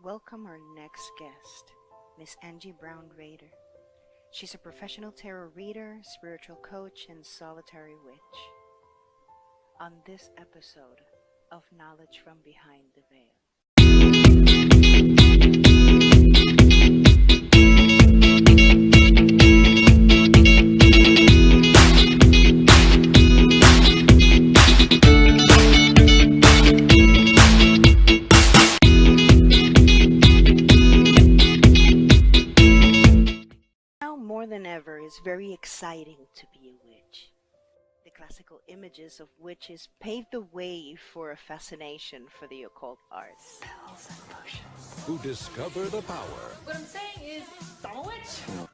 Welcome our next guest, Miss Angie Brown Rader. She's a professional tarot reader, spiritual coach, and solitary witch. On this episode of Knowledge from Behind the Veil. Now more than ever, it's very exciting to be a witch. The classical images of witches paved the way for a fascination for the occult arts. Spells and potions. Who discover the power. What I'm saying is, I'm a witch.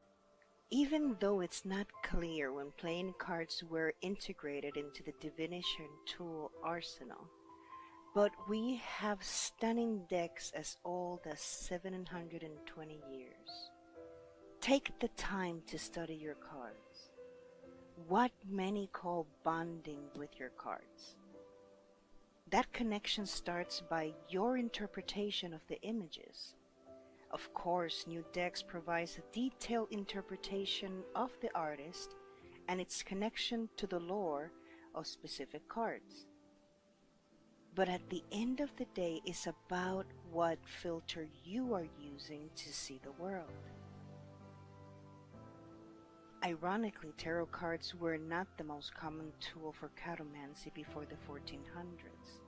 Even though it's not clear when playing cards were integrated into the divination tool arsenal, but we have stunning decks as old as 720 years. Take the time to study your cards. What many call bonding with your cards. That connection starts by your interpretation of the images. Of course, new decks provides a detailed interpretation of the artist and its connection to the lore of specific cards. But at the end of the day, it's about what filter you are using to see the world. Ironically, tarot cards were not the most common tool for cartomancy before the 1400s.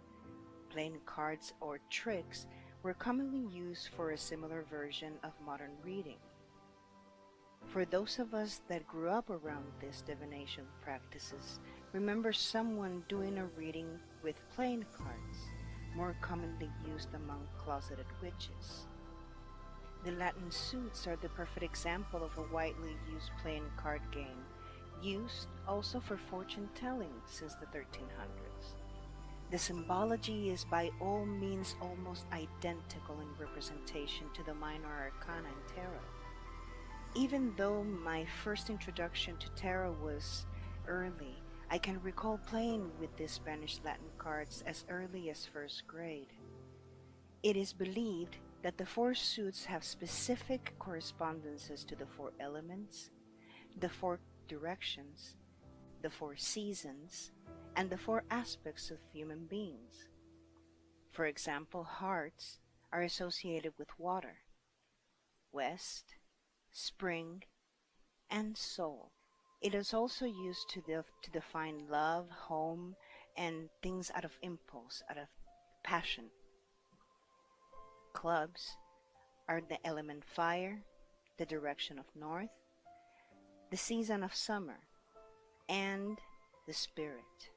Playing cards or tricks were commonly used for a similar version of modern reading. For those of us that grew up around these divination practices, remember someone doing a reading with playing cards, more commonly used among closeted witches. The Latin suits are the perfect example of a widely used playing card game, used also for fortune telling since the 1300s. The symbology is by all means almost identical in representation to the minor arcana in tarot. Even though my first introduction to tarot was early, I can recall playing with these Spanish Latin cards as early as first grade. It is believed that the four suits have specific correspondences to the four elements, the four directions, the four seasons, and the four aspects of human beings. For example, hearts are associated with water, west, spring, and soul. It is also used to define love, home, and things out of impulse, out of passion. Clubs are the element fire, the direction of north, the season of summer, and the spirit.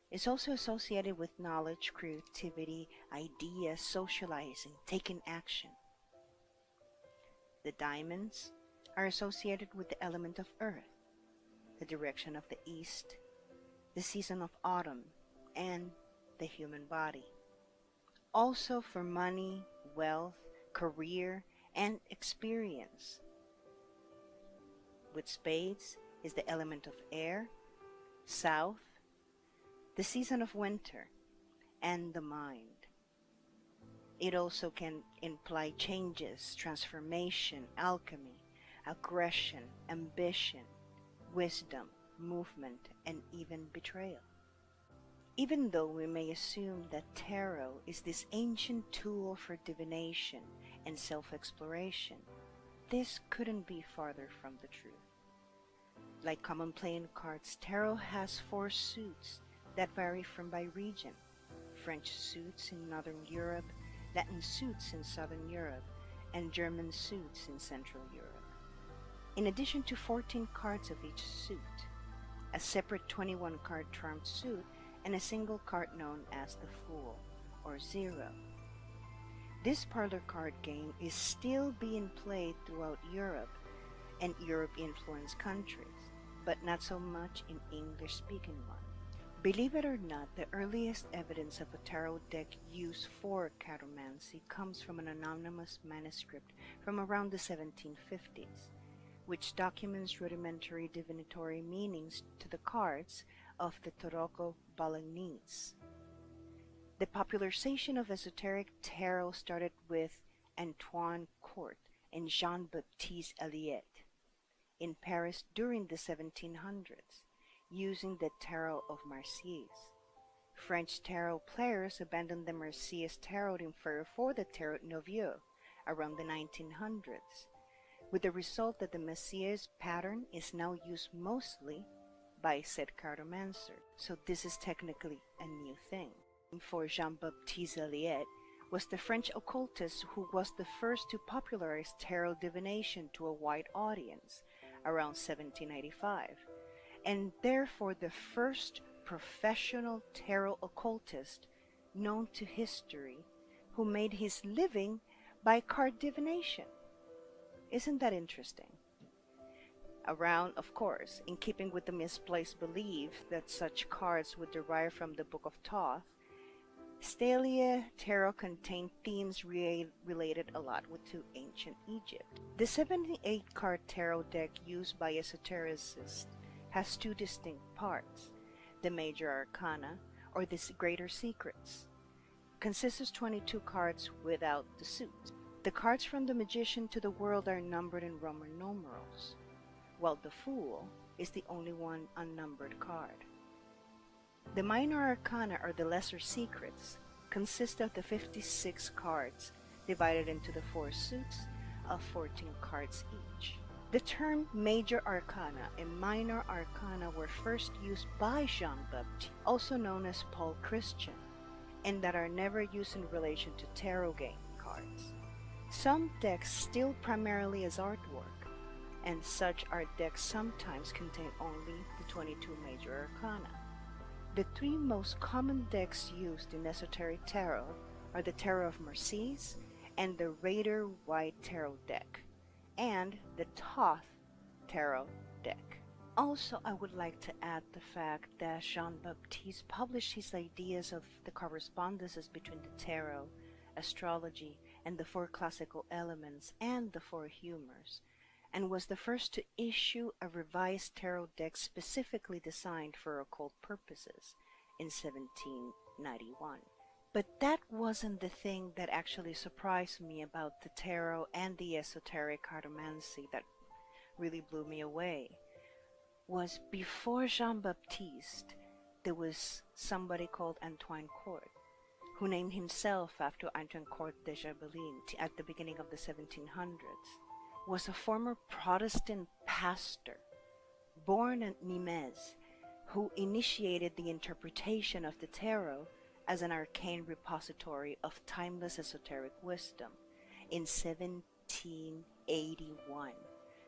It's also associated with knowledge, creativity, ideas, socializing, taking action. The diamonds are associated with the element of earth, the direction of the east, the season of autumn, and the human body. Also for money, wealth, career, and experience. With spades is the element of air, south, the season of winter, and the mind. It also can imply changes, transformation, alchemy, aggression, ambition, wisdom, movement, and even betrayal. Even though we may assume that tarot is this ancient tool for divination and self-exploration, this couldn't be farther from the truth. Like common playing cards, tarot has four suits that vary by region. French suits in Northern Europe, Latin suits in Southern Europe, and German suits in Central Europe. In addition to 14 cards of each suit, a separate 21 card charmed suit, and a single card known as the Fool, or Zero. This parlor card game is still being played throughout Europe and Europe-influenced countries, but not so much in English-speaking ones. Believe it or not, the earliest evidence of a tarot deck used for cartomancy comes from an anonymous manuscript from around the 1750s, which documents rudimentary divinatory meanings to the cards of the Tarocco Bolognese. The popularization of esoteric tarot started with Antoine Court and Jean-Baptiste Eliot in Paris during the 1700s, using the tarot of Marseilles. French tarot players abandoned the Marseilles tarot in favor for the tarot Nouveau around the 1900s, with the result that the Marseilles pattern is now used mostly by said cartomancer. So this is technically a new thing. For Jean-Baptiste Eliot was the French occultist who was the first to popularize tarot divination to a wide audience around 1785, and therefore the first professional tarot occultist known to history who made his living by card divination. Isn't that interesting? Around, of course, in keeping with the misplaced belief that such cards would derive from the Book of Thoth, Stelia tarot contained themes related a lot to ancient Egypt. The 78 card tarot deck used by esotericists has two distinct parts. The Major Arcana, or the Greater Secrets, consists of 22 cards without the suit. The cards from the Magician to the World are numbered in Roman numerals, while the Fool is the only one unnumbered card. The Minor Arcana, or the Lesser Secrets, consist of the 56 cards divided into the 4 suits of 14 cards each. The term Major Arcana and Minor Arcana were first used by Jean-Baptiste, also known as Paul Christian, and that are never used in relation to tarot game cards. Some decks still primarily as artwork, and such art decks sometimes contain only the 22 Major Arcana. The 3 most common decks used in esoteric tarot are the Tarot of Marseilles and the Raider White Tarot deck, and the Thoth Tarot deck. Also, I would like to add the fact that Jean-Baptiste published his ideas of the correspondences between the tarot, astrology, and the 4 classical elements and the 4 humors, and was the first to issue a revised tarot deck specifically designed for occult purposes in 1791. But that wasn't the thing that actually surprised me about the tarot and the esoteric cartomancy that really blew me away. Was before Jean-Baptiste, there was somebody called Antoine Court, who named himself after Antoine Court de Gébelin at the beginning of the 1700s, was a former Protestant pastor born at Nimes, who initiated the interpretation of the tarot as an arcane repository of timeless esoteric wisdom in 1781,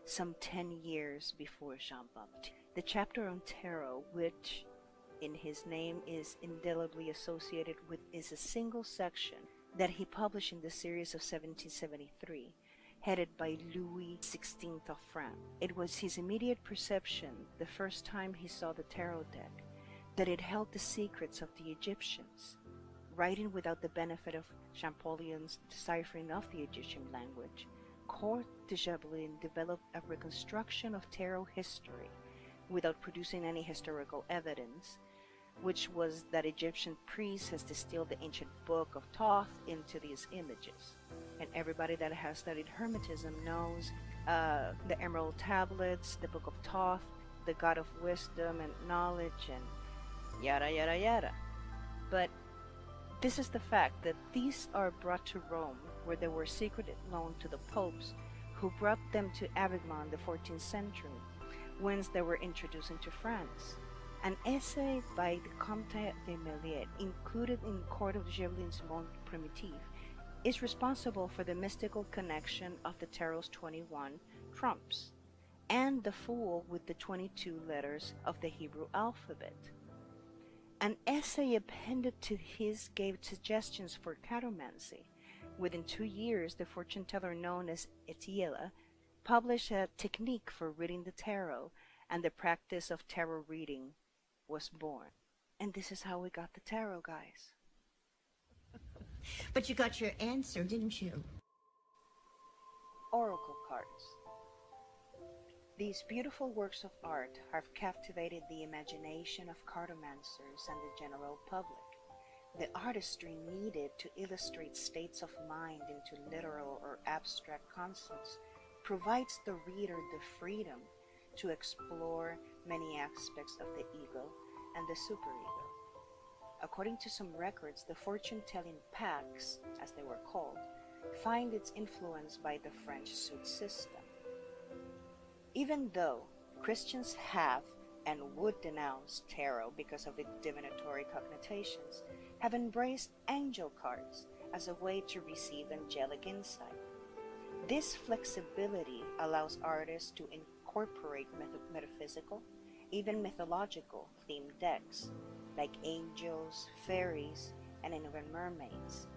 some 10 years before Jean-Baptiste. The chapter on tarot, which in his name is indelibly associated with, is a single section that he published in the series of 1773, headed by Louis XVI of France. It was his immediate perception, the first time he saw the tarot deck, that it held the secrets of the Egyptians. Writing without the benefit of Champollion's deciphering of the Egyptian language, Court de Gébelin developed a reconstruction of tarot history without producing any historical evidence, which was that Egyptian priests has distilled the ancient book of Thoth into these images. And everybody that has studied Hermetism knows the Emerald Tablets, the Book of Thoth, the God of Wisdom and Knowledge, and yada yada yada. But this is the fact that these are brought to Rome, where they were secretly loaned to the popes, who brought them to Avignon in the 14th century, whence they were introduced into France. An essay by the Comte de Meliet, included in Court of Gébelin's Monde Primitif, is responsible for the mystical connection of the tarot's 21 trumps, and the Fool with the 22 letters of the Hebrew alphabet. An essay appended to his gave suggestions for cartomancy. Within 2 years, the fortune teller known as Etiela published a technique for reading the tarot, and the practice of tarot reading was born. And this is how we got the tarot, guys. But you got your answer, didn't you? Oracle cards. These beautiful works of art have captivated the imagination of cartomancers and the general public. The artistry needed to illustrate states of mind into literal or abstract concepts provides the reader the freedom to explore many aspects of the ego and the superego. According to some records, the fortune-telling packs, as they were called, find its influence by the French suit system. Even though Christians have and would denounce tarot because of its divinatory connotations, have embraced angel cards as a way to receive angelic insight. This flexibility allows artists to incorporate metaphysical, even mythological themed decks, like angels, fairies, and even mermaids.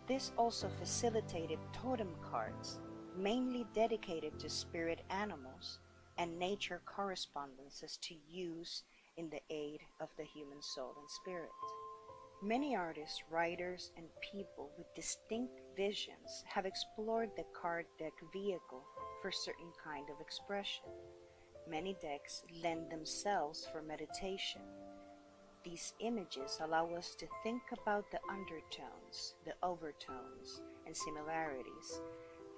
This also facilitated totem cards, mainly dedicated to spirit animals and nature correspondences to use in the aid of the human soul and spirit. Many artists, writers, and people with distinct visions have explored the card deck vehicle for certain kind of expression. Many decks lend themselves for meditation. These images allow us to think about the undertones, the overtones, and similarities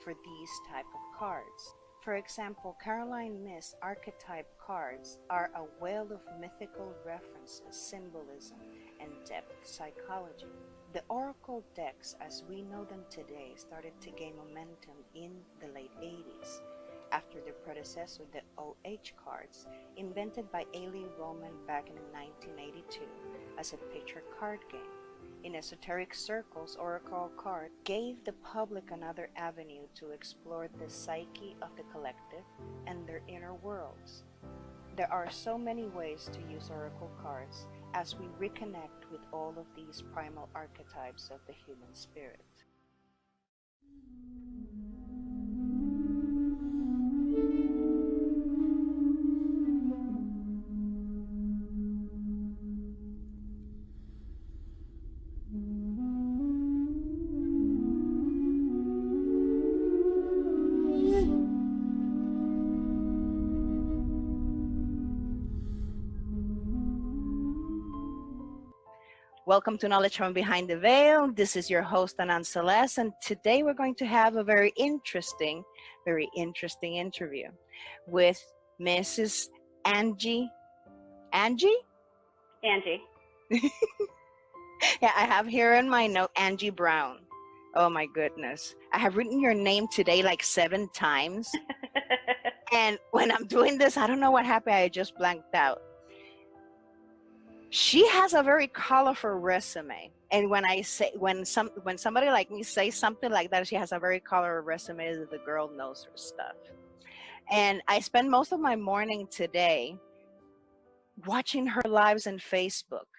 for these type of cards. For example, Caroline Myss archetype cards are a well of mythical references, symbolism, and depth psychology. The oracle decks as we know them today started to gain momentum in the late 80s, after their predecessor, the OH cards, invented by Ailey Roman back in 1982 as a picture card game. In esoteric circles, oracle card gave the public another avenue to explore the psyche of the collective and their inner worlds. There are so many ways to use oracle cards as we reconnect with all of these primal archetypes of the human spirit. Welcome to Knowledge from Behind the Veil. This is your host, Anand Celeste, and today we're going to have a very interesting interview with Mrs. Angie. Angie? Angie. Yeah, I have here in my note, Angie Brown. Oh my goodness. I have written your name today like 7 times. And when I'm doing this, I don't know what happened. I just blanked out. She has a very colorful resume, and when somebody like me says something like that, she has a very colorful resume, that the girl knows her stuff. And I spend most of my morning today watching her lives on Facebook,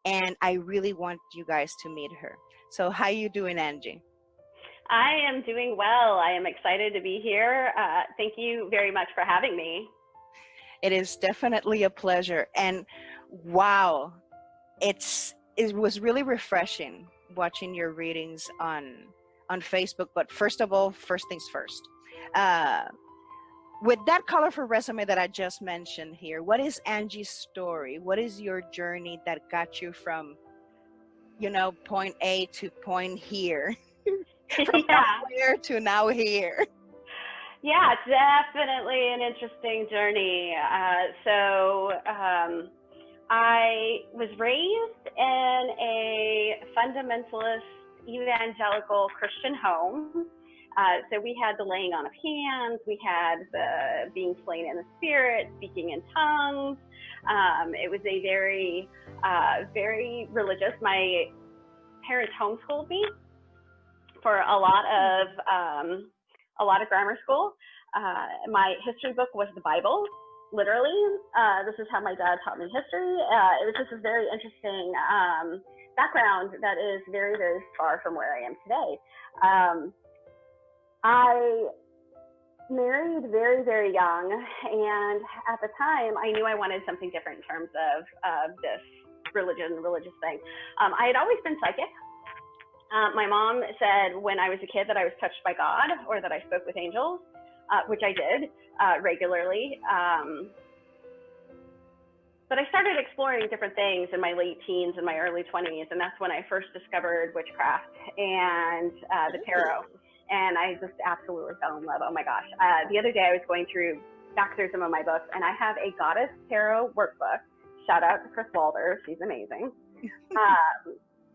and I really want you guys to meet her. So how you doing, Angie? I am doing well. I am excited to be here. Thank you very much for having me. It is definitely a pleasure. And wow, it was really refreshing watching your readings on Facebook. But first of all, first things first. With that colorful resume that I just mentioned here, what is Angie's story? What is your journey that got you from, point A to point here, from here to now here? Yeah, definitely an interesting journey. I was raised in a fundamentalist evangelical Christian home. So we had the laying on of hands, we had the being slain in the spirit, speaking in tongues. It was a very, very religious. My parents homeschooled me for a lot of grammar school. My history book was the Bible. Literally, this is how my dad taught me history. It was just a very interesting background that is very, very far from where I am today. I married very, very young, and at the time, I knew I wanted something different in terms of this religious thing. I had always been psychic. My mom said when I was a kid that I was touched by God, or that I spoke with angels, which I did regularly. but I started exploring different things in my late teens and my early 20s, and that's when I first discovered witchcraft and the tarot. And I just absolutely fell in love. Oh my gosh. The other day I was going back through some of my books, and I have a Goddess Tarot workbook. Shout out to Chris Walder. She's amazing.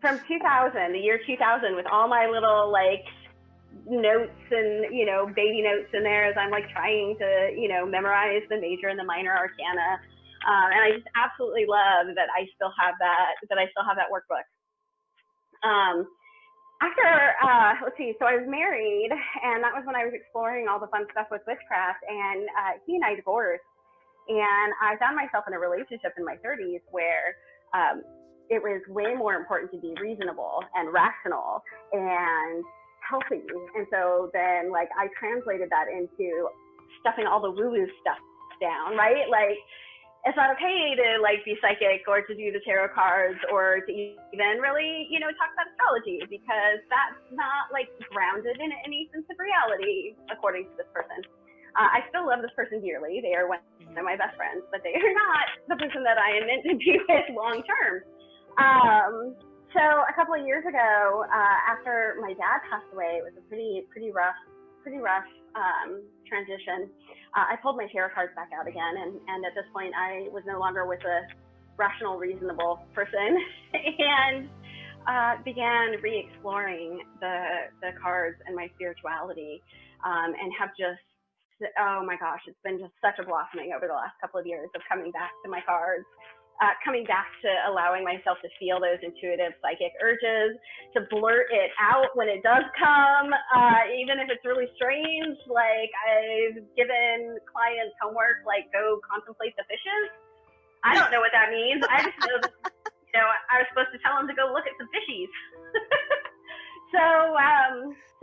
From 2000, the year 2000, with all my little like notes and, you know, baby notes in there as I'm like trying to, you know, memorize the major and the minor arcana. And I just absolutely love that I still have that workbook. Let's see, so I was married, and that was when I was exploring all the fun stuff with witchcraft, and he and I divorced, and I found myself in a relationship in my 30s where it was way more important to be reasonable and rational and healthy. And so then like I translated that into stuffing all the woo-woo stuff down, right? Like, it's not okay to like be psychic or to do the tarot cards or to even really, you know, talk about astrology, because that's not like grounded in any sense of reality, according to this person. I still love this person dearly. They are one of my best friends, but they are not the person that I am meant to be with long term. So a couple of years ago, after my dad passed away, it was a pretty rough transition. I pulled my tarot cards back out again, and at this point I was no longer with a rational, reasonable person, and began re-exploring the cards and my spirituality, and have just, oh my gosh, it's been just such a blossoming over the last couple of years of coming back to my cards, coming back to allowing myself to feel those intuitive psychic urges, to blurt it out when it does come, even if it's really strange. Like, I've given clients homework, like, go contemplate the fishes. I don't know what that means. I just know that, you know, I was supposed to tell them to go look at some fishies.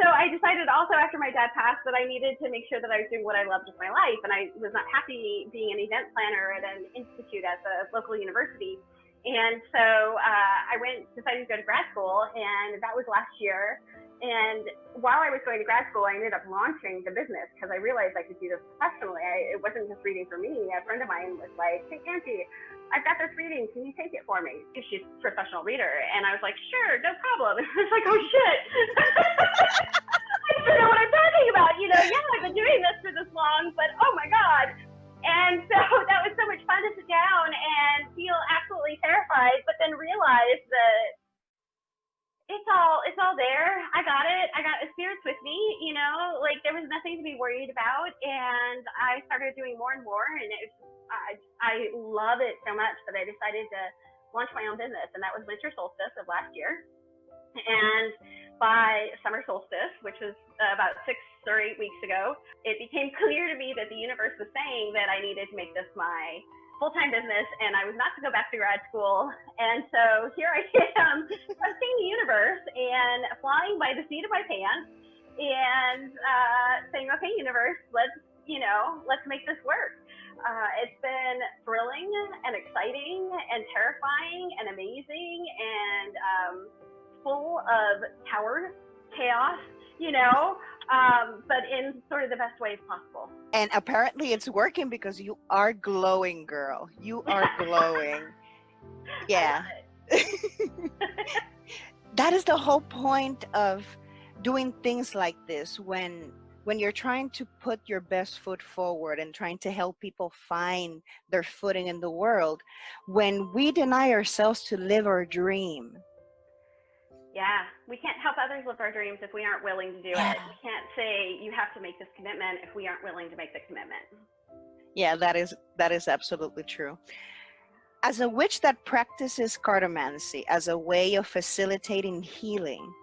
So I decided also after my dad passed that I needed to make sure that I was doing what I loved with my life, and I was not happy being an event planner at an institute at the local university. And so I decided to go to grad school, and that was last year. And while I was going to grad school, I ended up launching the business because I realized I could do this professionally. It wasn't just reading for me. A friend of mine was like, "Hey, Auntie, I've got this reading. Can you take it for me?" Because she's a professional reader. And I was like, "Sure, no problem." And I was like, "Oh, shit." I don't know what I'm talking about. You know, yeah, I've been doing this for this long, but oh my God. And so that was so much fun to sit down and feel absolutely terrified, but then realize that it's all there. I got it. I got the spirits with me, you know, like there was nothing to be worried about. And I started doing more and more, and I love it so much that I decided to launch my own business, and that was winter solstice of last year. And by summer solstice, which was about 6 or 8 weeks ago, it became clear to me that the universe was saying that I needed to make this my full-time business, and I was not to go back to grad school. And so here I am, trusting the universe and flying by the seat of my pants and saying, "Okay, universe, let's make this work." It's been thrilling and exciting and terrifying and amazing and full of power, chaos, you know, but in sort of the best ways possible. And apparently it's working because you are glowing, girl. You are glowing. Yeah. That is the whole point of doing things like this, when you're trying to put your best foot forward and trying to help people find their footing in the world. When we deny ourselves to live our dream, yeah, we can't help others live our dreams if we aren't willing to do it. We can't say you have to make this commitment if we aren't willing to make the commitment. Yeah, that is absolutely true. As a witch that practices cartomancy as a way of facilitating healing,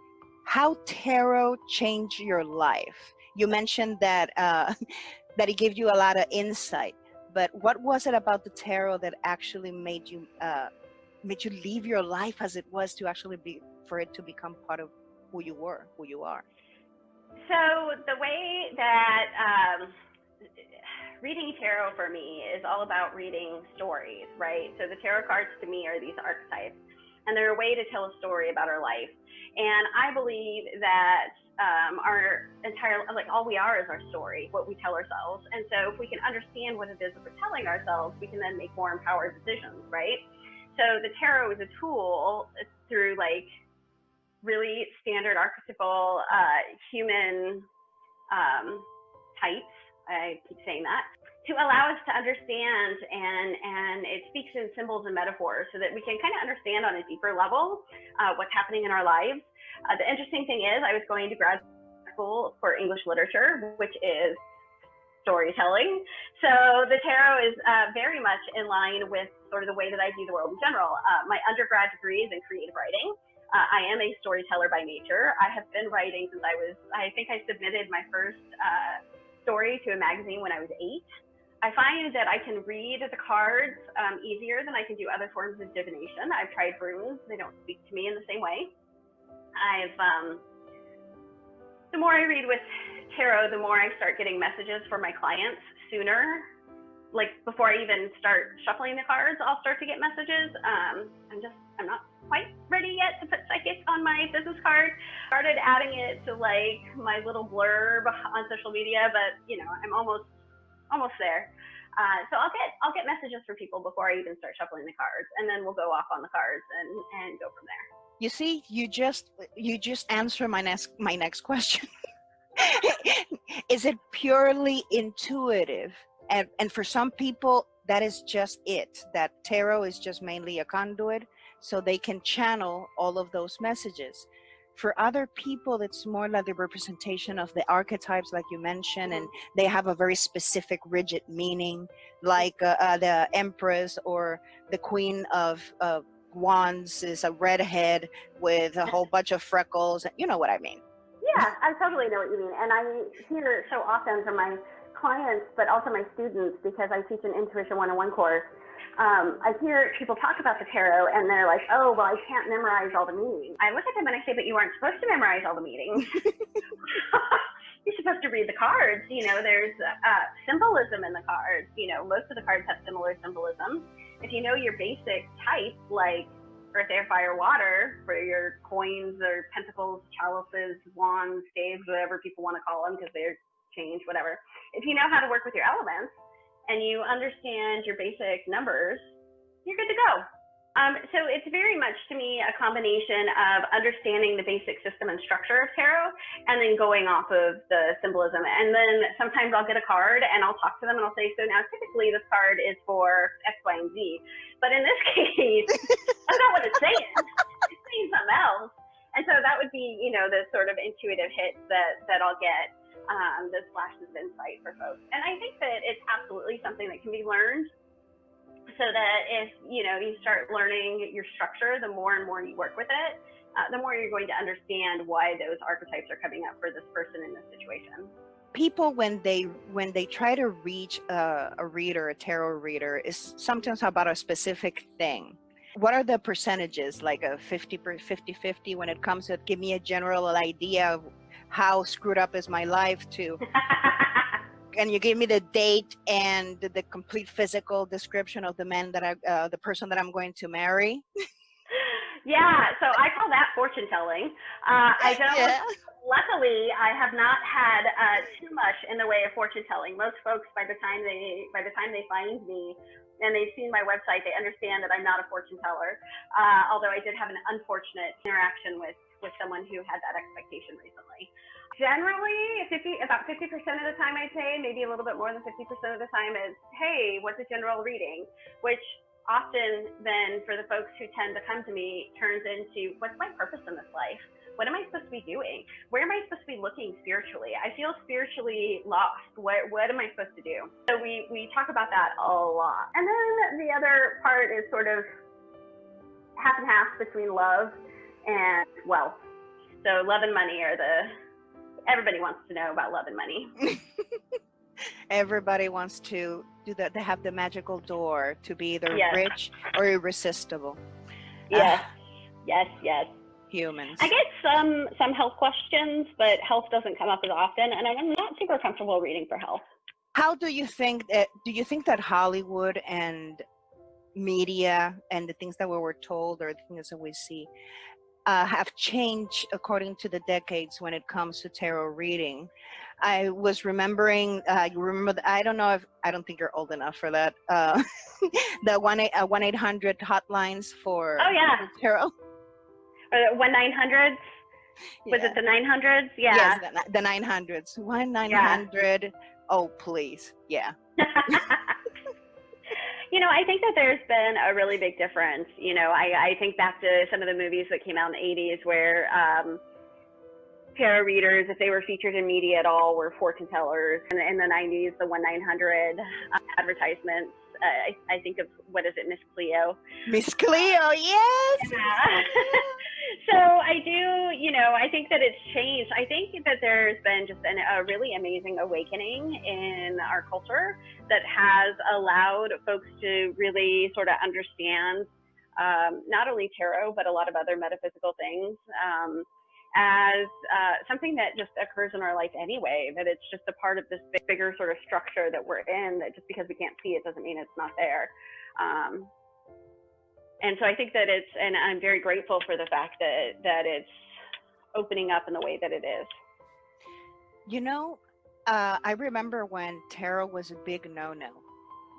how tarot changed your life? You mentioned that that it gave you a lot of insight, but what was it about the tarot that actually made you leave your life as it was to actually for it to become part of who you are? So the way that reading tarot for me is all about reading stories, right? So the tarot cards to me are these archetypes, and they're a way to tell a story about our life. And I believe that our entire, like, all we are is our story, what we tell ourselves. And so if we can understand what it is that we're telling ourselves, we can then make more empowered decisions, right? So the tarot is a tool through like really standard archetypal human types, I keep saying that, to allow us to understand, and it speaks in symbols and metaphors so that we can kind of understand on a deeper level what's happening in our lives. The interesting thing is I was going to grad school for English literature, which is storytelling. So the tarot is very much in line with sort of the way that I view the world in general. My undergrad degree is in creative writing. I am a storyteller by nature. I have been writing since I think I submitted my first story to a magazine when I was 8. I find that I can read the cards easier than I can do other forms of divination. I've tried runes. They don't speak to me in the same way. The more I read with tarot, the more I start getting messages for my clients sooner. Like before I even start shuffling the cards, I'll start to get messages. I'm not quite ready yet to put psychic on my business card. Started adding it to like my little blurb on social media, but you know, I'm almost there. So I'll get messages for people before I even start shuffling the cards, and then we'll go off on the cards and go from there. You see, you just answered my next question. Is it purely intuitive? And for some people, that is just it. That tarot is just mainly a conduit, so they can channel all of those messages. For other people, it's more like the representation of the archetypes, like you mentioned, and they have a very specific, rigid meaning, like the Empress or the Queen of Wands is a redhead with a whole bunch of freckles. You know what I mean? Yeah, I totally know what you mean. And I hear so often from my clients, but also my students, because I teach an Intuition 101 course. I hear people talk about the tarot and they're like, oh, well, I can't memorize all the meanings. I look at them and I say, but you aren't supposed to memorize all the meanings. You're supposed to read the cards. You know, there's symbolism in the cards. You know, most of the cards have similar symbolism. If you know your basic type, like earth, air, fire, water, for your coins or pentacles, chalices, wands, staves, whatever people want to call them, because they're change, whatever. If you know how to work with your elements and you understand your basic numbers, you're good to go. So it's very much, to me, a combination of understanding the basic system and structure of tarot and then going off of the symbolism. And then sometimes I'll get a card and I'll talk to them and I'll say, so now typically this card is for X, Y, and Z. But in this case, that's not what it's saying. It's saying something else. And so that would be, you know, the sort of intuitive hits that I'll get, those flashes of insight for folks. And I think that it's absolutely something that can be learned. So that if, you know, you start learning your structure, the more and more you work with it, the more you're going to understand why those archetypes are coming up for this person in this situation. People, when they try to reach a reader, a tarot reader, is sometimes about a specific thing. What are the percentages, like a 50-50 when it comes to give me a general idea of how screwed up is my life to... And you give me the date and the complete physical description of the man that the person that I'm going to marry. Yeah, so I call that fortune telling. I don't. Yeah. Luckily, I have not had too much in the way of fortune telling. Most folks, by the time they find me and they've seen my website, they understand that I'm not a fortune teller. Although I did have an unfortunate interaction with someone who had that expectation recently. Generally, about 50% of the time, I'd say, maybe a little bit more than 50% of the time, is, hey, what's a general reading? Which often then, for the folks who tend to come to me, turns into, what's my purpose in this life? What am I supposed to be doing? Where am I supposed to be looking spiritually? I feel spiritually lost. What am I supposed to do? So we talk about that a lot. And then the other part is sort of half and half between love and wealth. So love and money are everybody wants to know about love and money. Everybody wants to do that. They have the magical door to be either rich or irresistible. Yes. Humans. I get some health questions, but health doesn't come up as often, and I'm not super comfortable reading for health. How do you think that Hollywood and media and the things that we were told or the things that we see have changed according to the decades when it comes to tarot reading. I was remembering, you remember, I don't know if, I don't think you're old enough for that, the 1-800 hotlines for Oh yeah, tarot. or the 1-900s. Was Yeah. it the 900s? Yes, Yeah. the 900s. Yeah. 1-900. Oh, please. Yeah. You know, I think that there's been a really big difference. You know, I think back to some of the movies that came out in the 80s where tarot readers, if they were featured in media at all, were fortune tellers. And in the 90s, the 1-900 advertisements, I think of, what is it, Miss Cleo? Miss Cleo, yes. Yeah. So I do, you know, I think that it's changed. I think that there's been just a really amazing awakening in our culture that has allowed folks to really sort of understand not only tarot, but a lot of other metaphysical things as something that just occurs in our life anyway, that it's just a part of this bigger sort of structure that we're in, that just because we can't see it doesn't mean it's not there. And so I think that it's, and I'm very grateful for the fact that it's opening up in the way that it is. You know, I remember when tarot was a big no-no,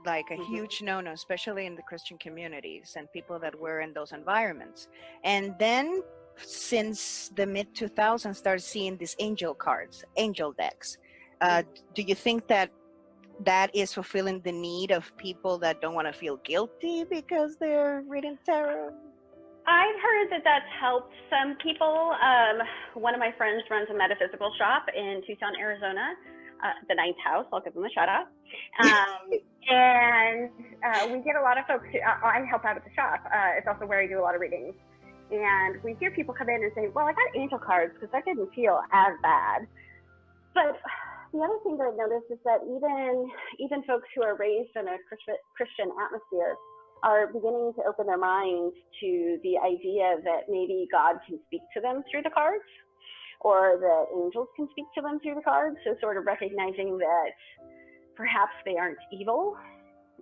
like a huge no-no, especially in the Christian communities and people that were in those environments. And then since the mid-2000s, started seeing these angel cards, angel decks. Do you think that that is fulfilling the need of people that don't want to feel guilty because they're reading tarot? I've heard that that's helped some people. One of my friends runs a metaphysical shop in Tucson, Arizona, the Ninth House. I'll give them a shout out. And we get a lot of folks who, I help out at the shop. It's also where I do a lot of readings. And we hear people come in and say, well, I got angel cards because that didn't feel as bad. But the other thing that I've noticed is that even folks who are raised in a Christian atmosphere are beginning to open their minds to the idea that maybe God can speak to them through the cards, or that angels can speak to them through the cards. So sort of recognizing that perhaps they aren't evil,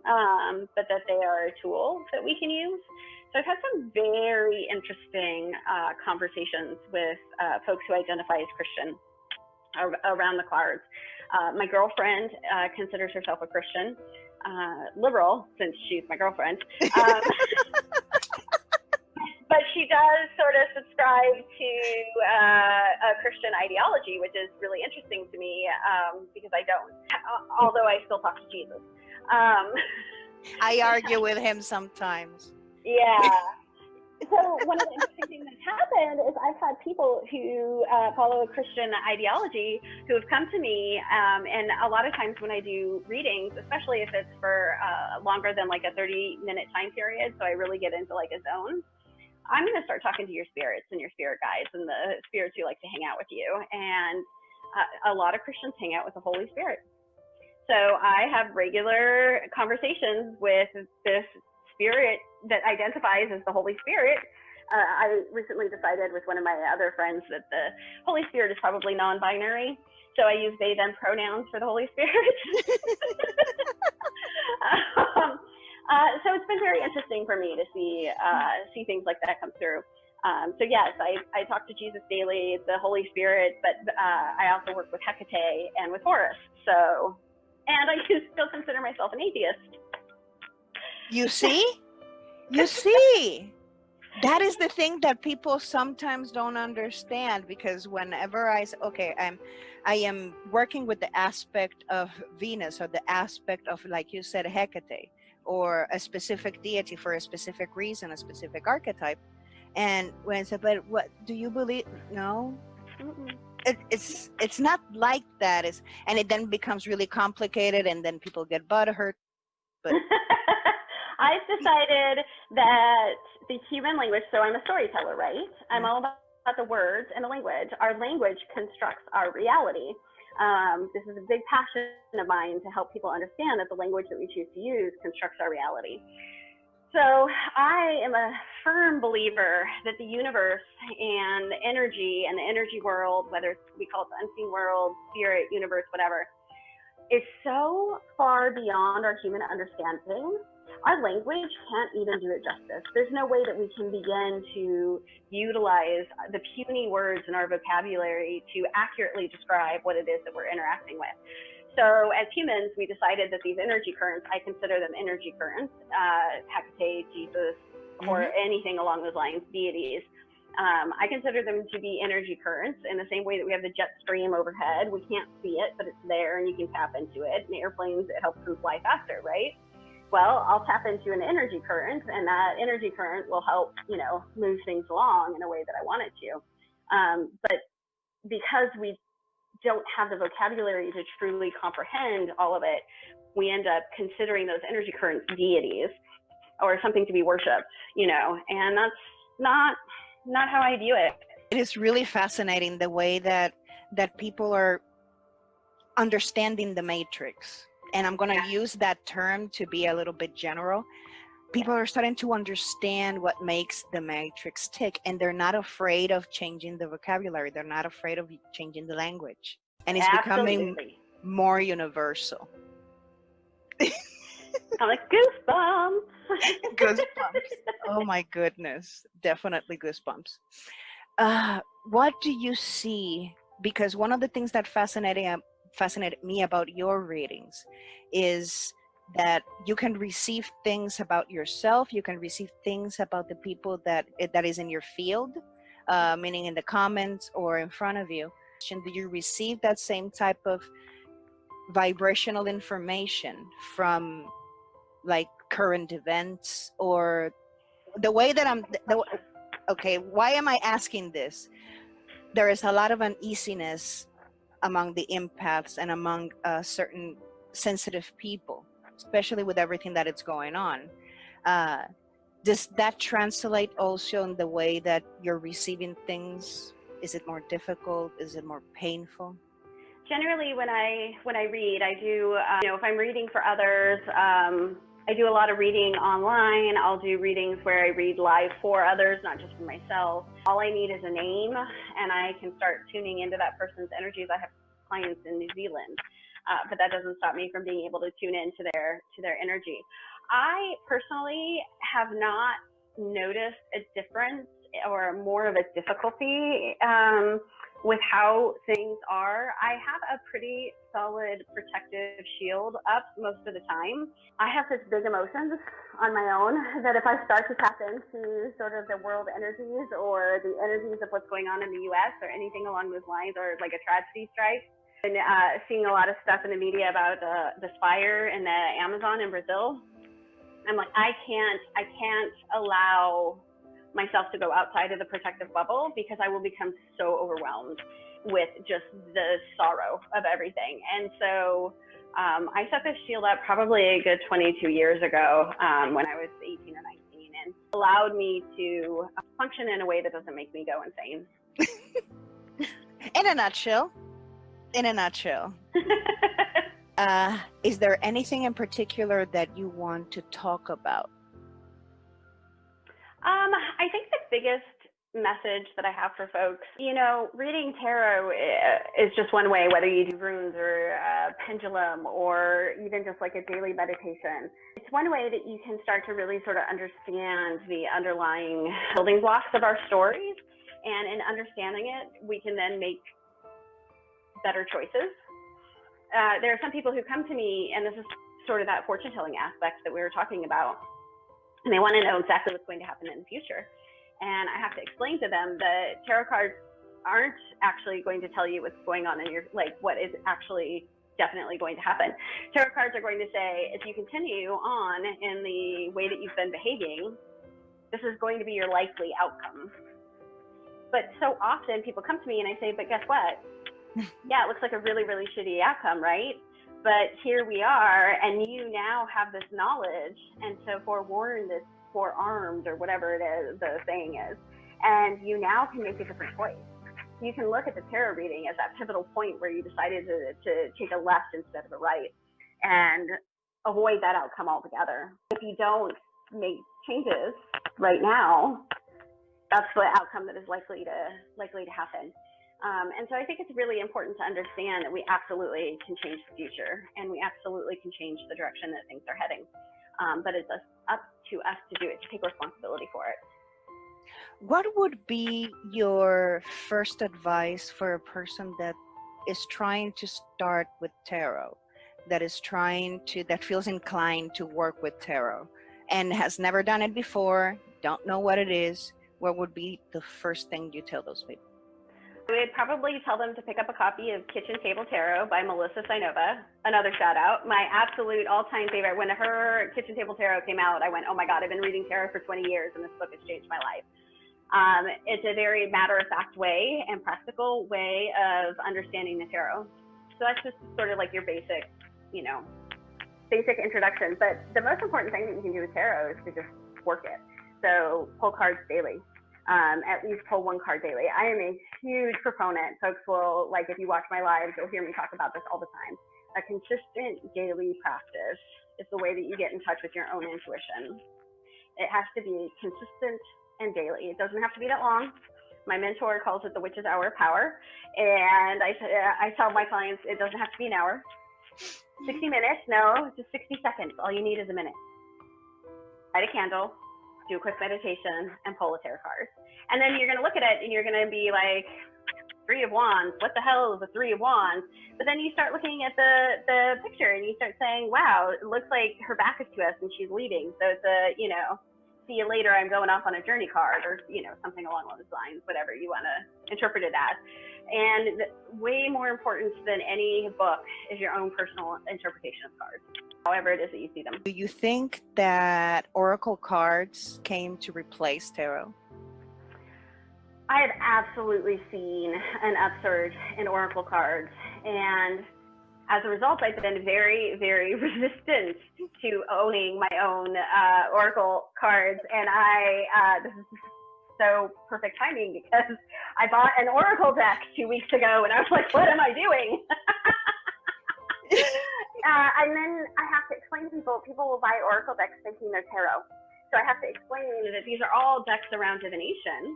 but that they are a tool that we can use. So I've had some very interesting conversations with folks who identify as Christian around the cards. My girlfriend considers herself a Christian, liberal, since she's my girlfriend. But she does sort of subscribe to a Christian ideology, which is really interesting to me because I don't, although I still talk to Jesus. I argue with him sometimes. Yeah. So one of the interesting things that's happened is I've had people who follow a Christian ideology who have come to me, and a lot of times when I do readings, especially if it's for longer than like a 30-minute time period, so I really get into like a zone, I'm going to start talking to your spirits and your spirit guides and the spirits who like to hang out with you. And a lot of Christians hang out with the Holy Spirit. So I have regular conversations with this spirit that identifies as the Holy Spirit. I recently decided with one of my other friends that the Holy Spirit is probably non-binary, so I use they them pronouns for the Holy Spirit. So it's been very interesting for me to see things like that come through. So yes, I talk to Jesus daily, the Holy Spirit, but I also work with Hecate and with Horus. So, and I still consider myself an atheist. You see? You see? That is the thing that people sometimes don't understand, because whenever I am working with the aspect of Venus, or the aspect of, like you said, Hecate, or a specific deity for a specific reason, a specific archetype. And when I said, but what do you believe? No. It's not like that. And it then becomes really complicated, and then people get butthurt. But I've decided that the human language, so I'm a storyteller, right? I'm all about the words and the language. Our language constructs our reality. This is a big passion of mine, to help people understand that the language that we choose to use constructs our reality. So I am a firm believer that the universe and the energy world, whether we call it the unseen world, spirit, universe, whatever, is so far beyond our human understanding Our language can't even do it justice. There's no way that we can begin to utilize the puny words in our vocabulary to accurately describe what it is that we're interacting with. So as humans, we decided that these energy currents, I consider them energy currents, Hecate, Jesus, or anything along those lines, deities. I consider them to be energy currents in the same way that we have the jet stream overhead. We can't see it, but it's there and you can tap into it. In airplanes, it helps them fly faster, right? Well, I'll tap into an energy current, and that energy current will help, you know, move things along in a way that I want it to. But because we don't have the vocabulary to truly comprehend all of it, we end up considering those energy currents deities or something to be worshipped, you know, and that's not how I view it. It is really fascinating the way that people are understanding the matrix. And I'm going to use that term to be a little bit general. People are starting to understand what makes the matrix tick, and they're not afraid of changing the vocabulary. They're not afraid of changing the language. And it's becoming more universal. I'm like, goosebumps. Goosebumps. Oh my goodness. Definitely goosebumps. What do you see? Because one of the things that fascinated me about your readings is that you can receive things about yourself, you can receive things about the people that is in your field, meaning in the comments or in front of you. Do you receive that same type of vibrational information from like current events, or the way that okay, why am I asking this? There is a lot of uneasiness among the empaths and among certain sensitive people, especially with everything that is going on. Does that translate also in the way that you're receiving things? Is it more difficult? Is it more painful? Generally, when I read, I do, you know, if I'm reading for others, I do a lot of reading online. I'll do readings where I read live for others, not just for myself. All I need is a name, and I can start tuning into that person's energies. I have clients in New Zealand, but that doesn't stop me from being able to tune into their energy. I personally have not noticed a difference or more of a difficulty with how things are. I have a pretty solid protective shield up most of the time. I have such big emotions on my own that if I start to tap into sort of the world energies or the energies of what's going on in the US or anything along those lines, or like a tragedy strike, and seeing a lot of stuff in the media about this fire in the Amazon in Brazil, I'm like, I can't allow myself to go outside of the protective bubble, because I will become so overwhelmed with just the sorrow of everything. And so I set this shield up probably a good 22 years ago when I was 18 or 19, and allowed me to function in a way that doesn't make me go insane. In a nutshell. Is there anything in particular that you want to talk about? I think the biggest message that I have for folks, you know, reading tarot is just one way, whether you do runes or pendulum or even just like a daily meditation. It's one way that you can start to really sort of understand the underlying building blocks of our stories. And in understanding it, we can then make better choices. There are some people who come to me, and this is sort of that fortune telling aspect that we were talking about, and they want to know exactly what's going to happen in the future. And I have to explain to them that tarot cards aren't actually going to tell you what's going on in your, like, what is actually definitely going to happen. Tarot cards are going to say, if you continue on in the way that you've been behaving, this is going to be your likely outcome. But so often people come to me and I say, but guess what? Yeah, it looks like a really, really shitty outcome, right? But here we are, and you now have this knowledge, and so forewarned is forearmed, or whatever it is, the saying is, and you now can make a different choice. You can look at the tarot reading as that pivotal point where you decided to take a left instead of a right, and avoid that outcome altogether. If you don't make changes right now, that's the outcome that is likely to happen. And so I think it's really important to understand that we absolutely can change the future, and we absolutely can change the direction that things are heading. but it's up to us to do it, to take responsibility for it. What would be your first advice for a person that is trying to start with tarot, that feels inclined to work with tarot and has never done it before, don't know what it is? What would be the first thing you tell those people? I would probably tell them to pick up a copy of Kitchen Table Tarot by Melissa Sinova. Another shout out. My absolute all-time favorite. When her Kitchen Table Tarot came out, I went, oh my God, I've been reading tarot for 20 years and this book has changed my life. It's a very matter-of-fact way and practical way of understanding the tarot. So that's just sort of like your basic, basic introduction. But the most important thing that you can do with tarot is to just work it. So pull cards daily. At least pull one card daily. I am a huge proponent. Folks will, like, if you watch my lives, you'll hear me talk about this all the time. A consistent daily practice is the way that you get in touch with your own intuition. It has to be consistent and daily. It doesn't have to be that long. My mentor calls it the witch's hour of power. And I tell my clients, it doesn't have to be an hour. 60 minutes, no, just 60 seconds. All you need is a minute. Light a candle, do a quick meditation, and pull a tarot card. And then you're going to look at it and you're going to be like, Three of Wands, what the hell is a Three of Wands? But then you start looking at the picture and you start saying, wow, it looks like her back is to us and she's leading. So it's a, see you later, I'm going off on a journey card, or, something along those lines, whatever you want to interpret it as. And way more important than any book is your own personal interpretation of cards, however it is that you see them. Do you think that oracle cards came to replace tarot? I have absolutely seen an upsurge in oracle cards, and as a result, I've been very, very resistant to owning my own oracle cards. And this is so perfect timing because I bought an oracle deck 2 weeks ago, and I was like, what am I doing? And then I have to explain to people will buy oracle decks thinking they're tarot. So I have to explain that these are all decks around divination.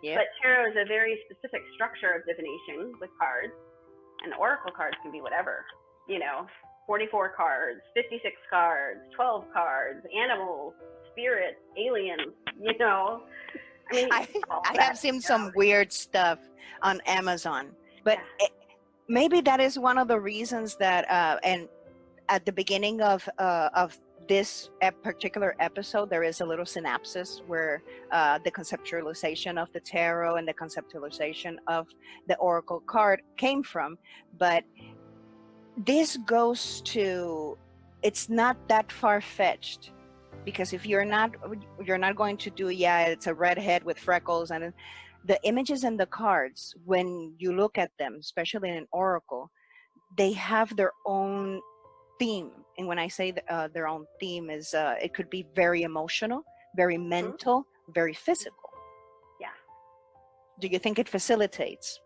Yep. But tarot is a very specific structure of divination with cards, and oracle cards can be whatever, 44 cards, 56 cards, 12 cards, animals, spirits, aliens, I mean, I have seen some weird stuff on Amazon, but maybe that is one of the reasons that, and at the beginning of this particular episode, there is a little synopsis where the conceptualization of the tarot and the conceptualization of the oracle card came from. But this goes to, it's not that far-fetched, because if you're not going to do, it's a redhead with freckles, and the images in the cards, when you look at them, especially in an oracle, they have their own theme. And when I say their own theme is, it could be very emotional, very mental, very physical. Yeah. Do you think it facilitates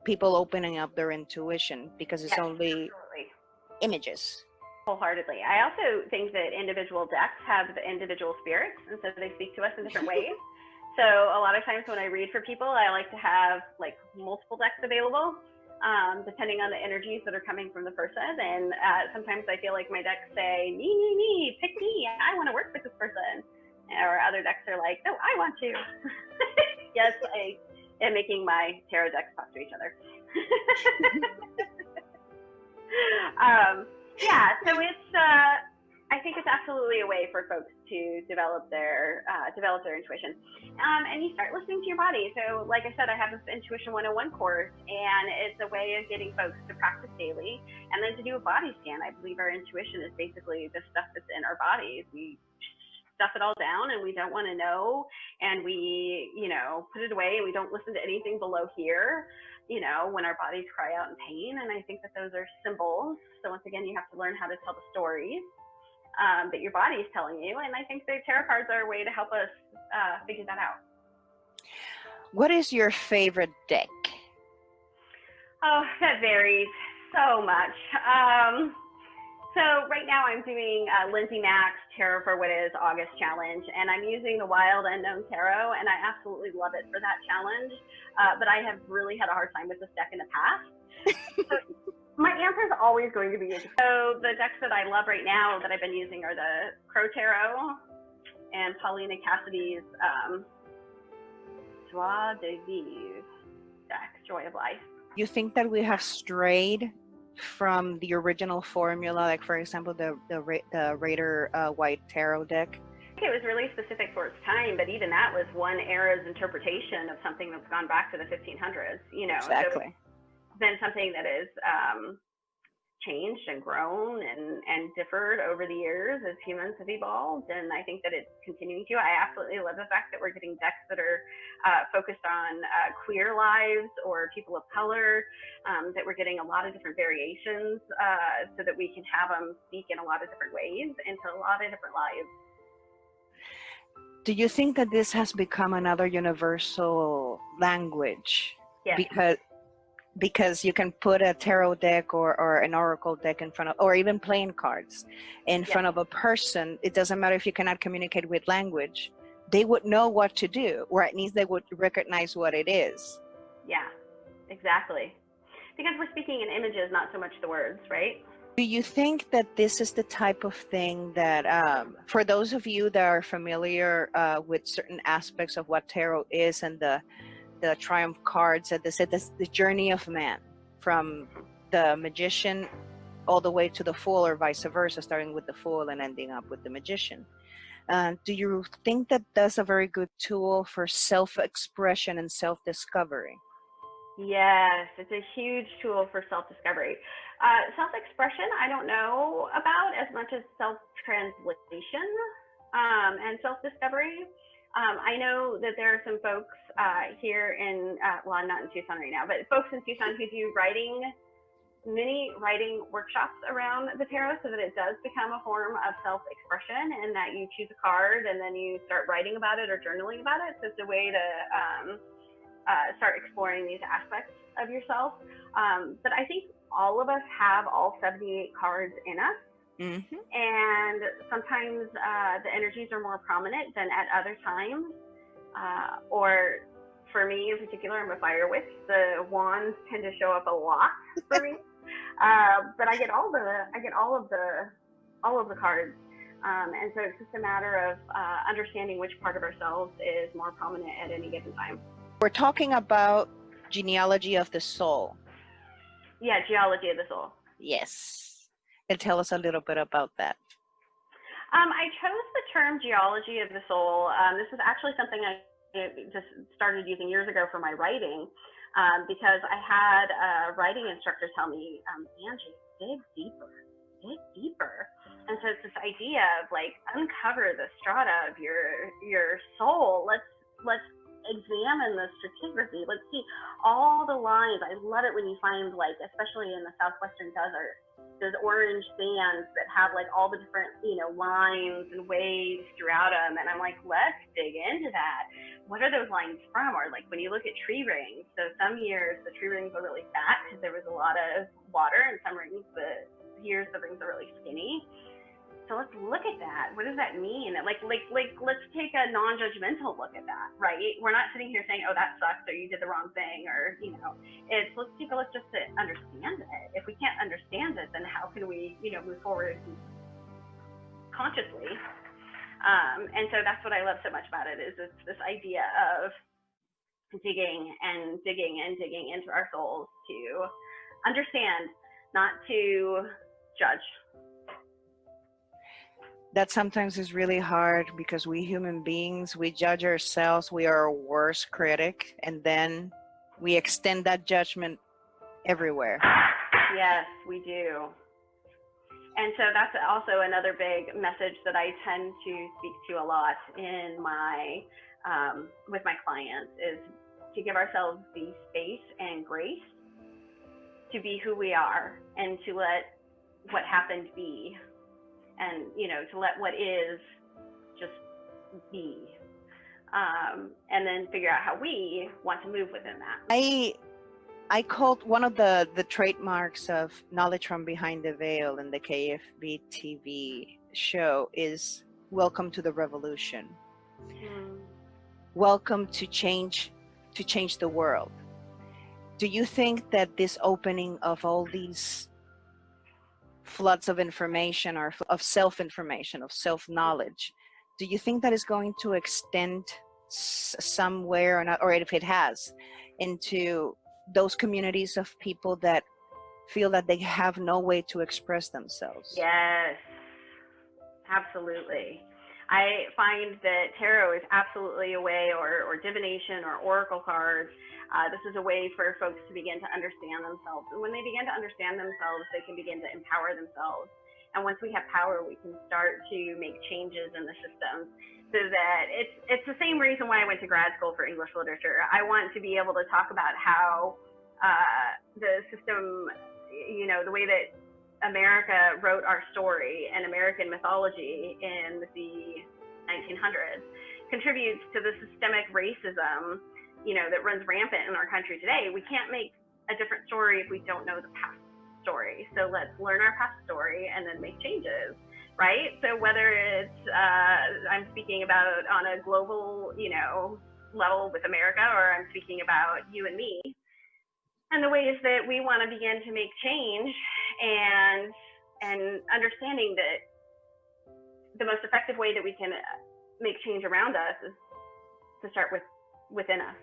people opening up their intuition because it's only images? Wholeheartedly. I also think that individual decks have the individual spirits, and so they speak to us in different ways. So a lot of times when I read for people, I like to have like multiple decks available, depending on the energies that are coming from the person. And sometimes I feel like my decks say, me, pick me, I want to work with this person. Or other decks are like, no, I want to. Yes, I am making my tarot decks talk to each other. So it's, I think it's absolutely a way for folks to develop their intuition. And you start listening to your body. So like I said, I have this Intuition 101 course, and it's a way of getting folks to practice daily and then to do a body scan. I believe our intuition is basically the stuff that's in our bodies. We stuff it all down and we don't want to know, and we, put it away, and we don't listen to anything below here, when our bodies cry out in pain. And I think that those are symbols. So once again, you have to learn how to tell the stories that your body is telling you. And I think the tarot cards are a way to help us figure that out. What is your favorite deck? Oh, that varies so much. So right now I'm doing Lindsay Mack's Tarot for What Is August Challenge, and I'm using the Wild Unknown Tarot, and I absolutely love it for that challenge. But I have really had a hard time with this deck in the past. So My answer is always going to be so. The decks that I love right now that I've been using are the Crow Tarot and Paulina Cassidy's Joie de Vivre deck, Joy of Life. You think that we have strayed from the original formula, like for example, the Raider White Tarot deck? I think it was really specific for its time, but even that was one era's interpretation of something that's gone back to the 1500s. You know, Exactly. So it's been something that is changed and grown and differed over the years as humans have evolved, and I think that it's continuing to. I absolutely love the fact that we're getting decks that are focused on queer lives or people of color, that we're getting a lot of different variations so that we can have them speak in a lot of different ways into a lot of different lives. Do you think that this has become another universal language? Yes. Because you can put a tarot deck or an oracle deck in front of, or even playing cards in front of a person. It doesn't matter if you cannot communicate with language. They would know what to do, or at least they would recognize what it is. Yeah, exactly. Because we're speaking in images, not so much the words, right? Do you think that this is the type of thing that, for those of you that are familiar with certain aspects of what tarot is and the triumph cards, that they said that's the journey of man, from the magician all the way to the fool, or vice versa, starting with the fool and ending up with the magician. Do you think that that's a very good tool for self-expression and self-discovery? Yes, it's a huge tool for self-discovery. Self-expression, I don't know about as much as self-translation and self-discovery. I know that there are some folks here in, well, I'm not in Tucson right now, but folks in Tucson who do mini writing workshops around the tarot, so that it does become a form of self-expression, and that you choose a card and then you start writing about it or journaling about it. So it's a way to start exploring these aspects of yourself. But I think all of us have all 78 cards in us. Mm-hmm. And sometimes the energies are more prominent than at other times. Or for me in particular, I'm a fire witch. The wands tend to show up a lot for me. But I get all of the cards. And so it's just a matter of understanding which part of ourselves is more prominent at any given time. We're talking about genealogy of the soul. Yeah, geology of the soul. Yes. And tell us a little bit about that. I chose the term geology of the soul. This is actually something I just started using years ago for my writing, because I had a writing instructor tell me, Angie, dig deeper. And so it's this idea of like, uncover the strata of your soul. Let's examine the stratigraphy. Let's see all the lines. I love it when you find, like, especially in the southwestern desert, those orange sands that have like all the different, lines and waves throughout them. And I'm like, let's dig into that. What are those lines from? Or like when you look at tree rings, so some years the tree rings are really fat because there was a lot of water, and some years the rings are really skinny. So let's look at that. What does that mean? Like, let's take a non-judgmental look at that, right? We're not sitting here saying, oh, that sucks, or you did the wrong thing, or, it's, let's take a look just to understand it. If we can't understand it, then how can we, move forward consciously? And so that's what I love so much about it, is it's this idea of digging into our souls to understand, not to judge. That sometimes is really hard, because we human beings, we judge ourselves. We are our worst critic, and then we extend that judgment everywhere. Yes, we do. And so that's also another big message that I tend to speak to a lot in my with my clients, is to give ourselves the space and grace to be who we are, and to let what happened be. And, to let what is just be, and then figure out how we want to move within that. I called one of the trademarks of Knowledge from Behind the Veil in the KFB TV show is welcome to the revolution. Welcome to change the world. Do you think that this opening of all these floods of information or of self-information, of self-knowledge, do you think that is going to extend somewhere or not, or if it has, into those communities of people that feel that they have no way to express themselves? Yes, absolutely. I find that tarot is absolutely a way, or divination or oracle cards. This is a way for folks to begin to understand themselves. And when they begin to understand themselves, they can begin to empower themselves. And once we have power, we can start to make changes in the system. So that it's the same reason why I went to grad school for English literature. I want to be able to talk about how the system, you know, the way that America wrote our story and American mythology in the 1900s contributes to the systemic racism, you know, that runs rampant in our country today. We can't make a different story if we don't know the past story. So let's learn our past story and then make changes, right? So whether it's, I'm speaking about on a global, you know, level with America, or I'm speaking about you and me, and the ways that we want to begin to make change, and understanding that the most effective way that we can make change around us is to start within us.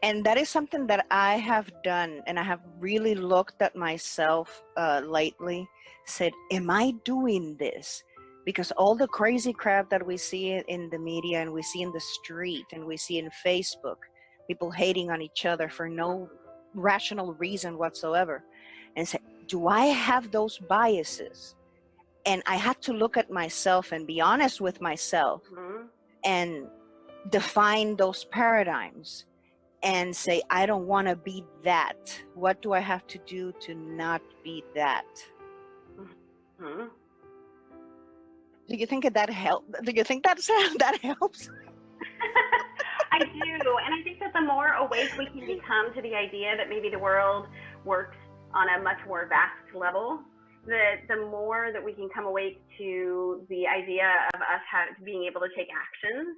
And that is something that I have done, and I have really looked at myself lately, said, am I doing this? Because all the crazy crap that we see in the media, and we see in the street, and we see in Facebook, people hating on each other for no rational reason whatsoever, and say, do I have those biases? And I had to look at myself and be honest with myself, and define those paradigms and say, I don't want to be that. What do I have to do to not be that? Do you think that helps? Do you think that helps? I do, and I think that the more awake we can become to the idea that maybe the world works on a much more vast level, that the more that we can come awake to the idea of us being able to take actions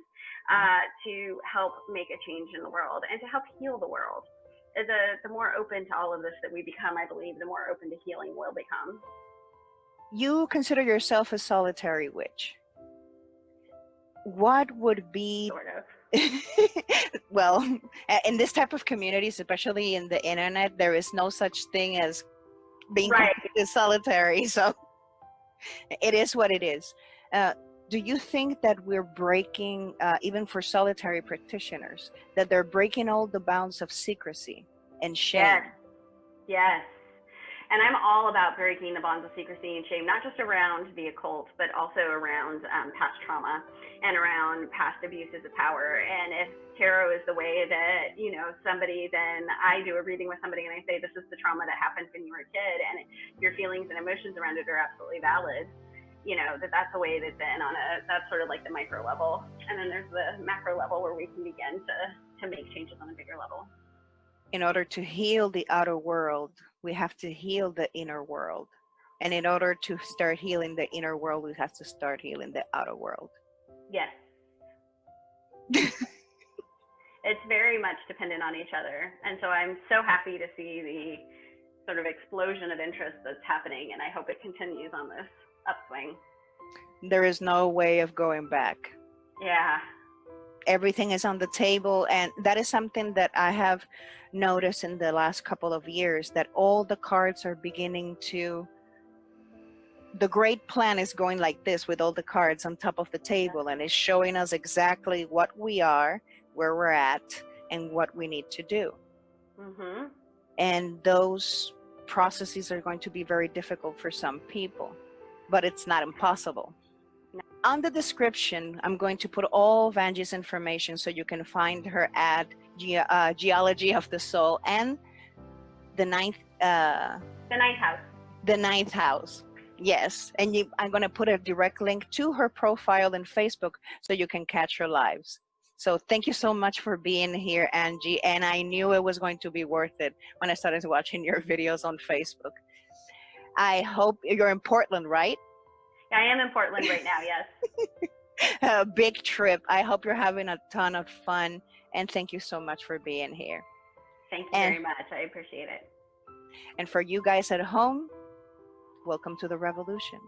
to help make a change in the world and to help heal the world. The more open to all of this that we become, I believe, the more open to healing we'll become. You consider yourself a solitary witch. What would be... Sort of. Well, in this type of communities, especially in the internet, there is no such thing as being completely solitary. So it is what it is. Do you think that we're breaking, even for solitary practitioners, that they're breaking all the bounds of secrecy and shame? Yes. And I'm all about breaking the bonds of secrecy and shame, not just around the occult, but also around past trauma and around past abuses of power. And if tarot is the way that, you know, somebody, then I do a reading with somebody and I say, this is the trauma that happened when you were a kid, and your feelings and emotions around it are absolutely valid. You know, that's a way that then that's sort of like the micro level. And then there's the macro level where we can begin to make changes on a bigger level. In order to heal the outer world, we have to heal the inner world. And in order to start healing the inner world, we have to start healing the outer world. Yes. It's very much dependent on each other. And so I'm so happy to see the sort of explosion of interest that's happening, and I hope it continues on this upswing. There is no way of going back. Yeah. Everything is on the table, and that is something that I have noticed in the last couple of years, that all the cards are beginning to, the great plan is going like this, with all the cards on top of the table, and it's showing us exactly what we are, where we're at, and what we need to do. And those processes are going to be very difficult for some people, but it's not impossible. On the description, I'm going to put all of Angie's information so you can find her at Geology of the Soul and the ninth house. The ninth house, yes. And I'm going to put a direct link to her profile in Facebook so you can catch her lives. So thank you so much for being here, Angie. And I knew it was going to be worth it when I started watching your videos on Facebook. I hope you're in Portland, right? I am in Portland right now, yes. A big trip. I hope you're having a ton of fun, and thank you so much for being here. Thank you And- very much. I appreciate it. And for you guys at home, welcome to the revolution.